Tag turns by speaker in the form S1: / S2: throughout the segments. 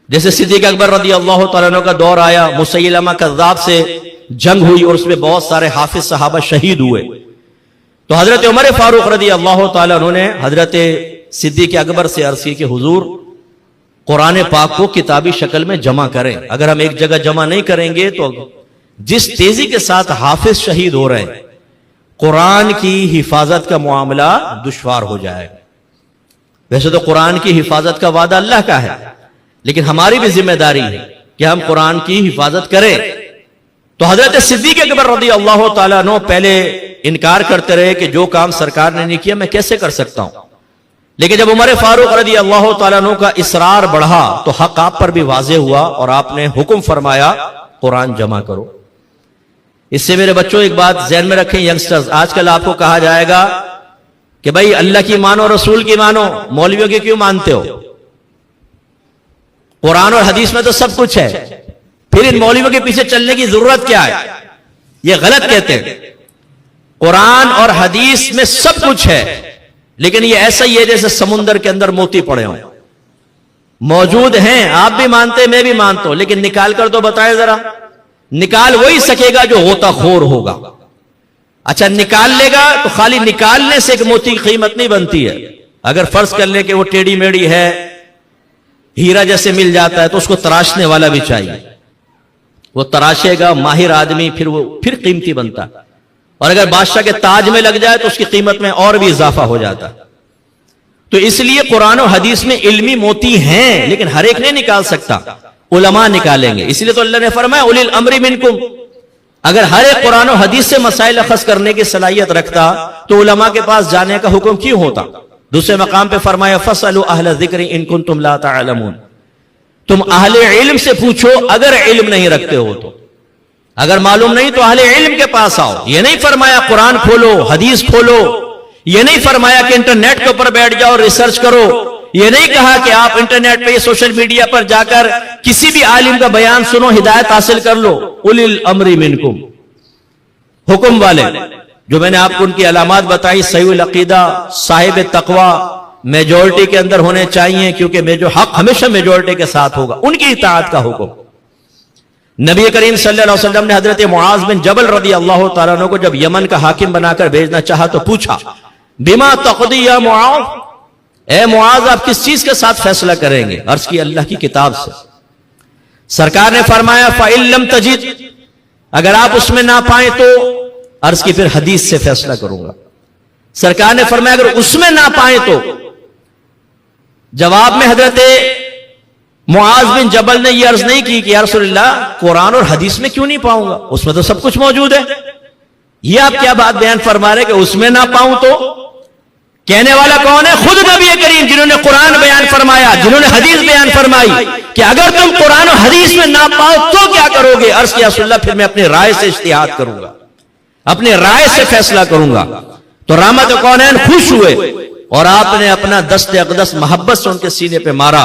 S1: جیسے صدیق اکبر رضی اللہ تعالیٰ عنہ کا دور آیا، مسیلمہ کذاب سے جنگ ہوئی اور اس میں بہت سارے حافظ صحابہ شہید ہوئے، تو حضرت عمر فاروق رضی اللہ تعالیٰ عنہ نے حضرت صدیق اکبر سے عرض کی کہ حضور قرآن پاک کو کتابی شکل میں جمع کریں، اگر ہم ایک جگہ جمع نہیں کریں گے تو جس تیزی کے ساتھ حافظ شہید ہو رہے ہیں قرآن کی حفاظت کا معاملہ دشوار ہو جائے گا۔ ویسے تو قرآن کی حفاظت کا وعدہ اللہ کا ہے، لیکن ہماری بھی ذمہ داری ہے کہ ہم قرآن کی حفاظت کریں۔ تو حضرت صدیق اکبر رضی اللہ تعالیٰ عنہ پہلے انکار کرتے رہے کہ جو کام سرکار نے نہیں کیا میں کیسے کر سکتا ہوں، لیکن جب عمر فاروق رضی اللہ تعالیٰ عنہ کا اصرار بڑھا تو حق آپ پر بھی واضح ہوا اور آپ نے حکم فرمایا قرآن جمع کرو۔ اس سے میرے بچوں ایک بات ذہن میں رکھیں ینگسٹرز، آج کل آپ کو کہا جائے گا کہ بھائی اللہ کی مانو رسول کی مانو، مولویوں کی کیوں مانتے ہو؟ قرآن اور حدیث میں تو سب کچھ ہے، پھر ان مولویوں کے پیچھے چلنے کی ضرورت کیا ہے؟ یہ غلط کہتے ہیں۔ قرآن اور حدیث میں سب کچھ ہے، لیکن یہ ایسا ہی ہے جیسے سمندر کے اندر موتی پڑے ہوں، موجود ہیں، آپ بھی مانتے میں بھی مانتا ہوں، لیکن نکال کر تو بتائے ذرا، نکال وہی سکے گا جو غوطہ خور ہوگا۔ اچھا نکال لے گا تو خالی نکالنے سے ایک موتی کی قیمت نہیں بنتی ہے، اگر فرض کر لے کہ وہ ٹیڑھی میڑھی ہے، ہیرا جیسے مل جاتا ہے تو اس کو تراشنے والا بھی چاہیے، وہ تراشے گا ماہر آدمی، پھر قیمتی بنتا ہے، اور اگر بادشاہ کے تاج میں لگ جائے تو اس کی قیمت میں اور بھی اضافہ ہو جاتا ہے۔ تو اس لیے قرآن و حدیث میں علمی موتی ہیں، لیکن ہر ایک نہیں نکال سکتا، علماء نکالیں گے۔ اس لیے تو اللہ نے فرمایا اولی الامر منکم، اگر ہر ایک قرآن و حدیث سے مسائل اخذ کرنے کی صلاحیت رکھتا تو علماء کے پاس جانے کا حکم کیوں ہوتا؟ دوسرے مقام پہ فرمایا فَاسْأَلُوا أَهْلَ الذِّكْرِ إِن كُنتُمْ لَا تَعْلَمُونَ، تم اہل علم سے پوچھو اگر علم نہیں رکھتے ہو تو، اگر معلوم نہیں تو اہل علم کے پاس آؤ۔ یہ نہیں فرمایا قرآن کھولو حدیث کھولو، یہ نہیں فرمایا کہ انٹرنیٹ کے اوپر بیٹھ جاؤ ریسرچ کرو، یہ نہیں کہا کہ آپ انٹرنیٹ پہ سوشل میڈیا پر جا کر کسی بھی عالم کا بیان سنو ہدایت حاصل کر لو۔ اولی الامر منکم، حکم والے، جو میں نے آپ کو ان کی علامات بتائی، صحیح العقیدہ، صاحب تقوی، میجورٹی کے اندر ہونے چاہیے، کیونکہ جو حق ہمیشہ میجورٹی کے ساتھ ہوگا، ان کی اطاعت کا حکم۔ نبی کریم صلی اللہ علیہ وسلم نے حضرت معاذ بن جبل رضی اللہ تعالیٰ عنہ کو جب یمن کا حاکم بنا کر بھیجنا چاہا تو پوچھا بما تقضی یا معاذ، اے معاذ آپ کس چیز کے ساتھ فیصلہ کریں گے؟ عرض کی اللہ کی کتاب سے۔ سرکار نے فرمایا فَإِن لَمْ تَجِدْ، اگر آپ اس میں نہ پائیں تو، عرض کی پھر حدیث سے فیصلہ کروں گا۔ سرکار نے فرمایا اگر اس میں نہ پائیں تو، جواب میں حضرت معاذ بن جبل نے یہ عرض نہیں کی کہ یا رسول اللہ قرآن اور حدیث میں کیوں نہیں پاؤں گا، اس میں تو سب کچھ موجود ہے، یہ آپ کیا بات بیان فرما رہے کہ اس میں نہ پاؤں تو؟ کہنے والا کون ہے؟ خود نبی کریم، جنہوں نے قرآن بیان فرمایا، جنہوں نے حدیث بیان فرمائی کہ اگر تم قرآن و حدیث میں نہ پاؤ تو کیا کرو گے؟ عرض کیا رسول اللہ پھر میں اپنی رائے سے اجتہاد کروں گا، اپنی رائے سے فیصلہ کروں گا۔ تو رحمت کونین خوش ہوئے اور آپ نے اپنا دست اقدس محبت سے ان کے سینے پہ مارا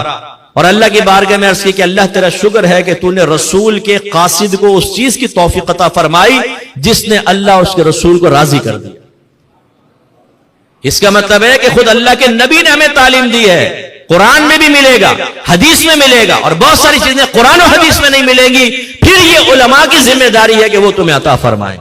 S1: اور اللہ کی بارگاہ میں عرض کی کہ اللہ تیرا شکر ہے کہ تو نے رسول کے قاصد کو اس چیز کی توفیق عطا فرمائی جس نے اللہ اس کے رسول کو راضی کر دیا۔ اس کا مطلب ہے کہ خود اللہ کے نبی نے ہمیں تعلیم دی ہے، قرآن میں بھی ملے گا، حدیث میں ملے گا، اور بہت ساری چیزیں قرآن و حدیث میں نہیں ملیں گی، پھر یہ علماء کی ذمہ داری ہے کہ وہ تمہیں عطا فرمائیں۔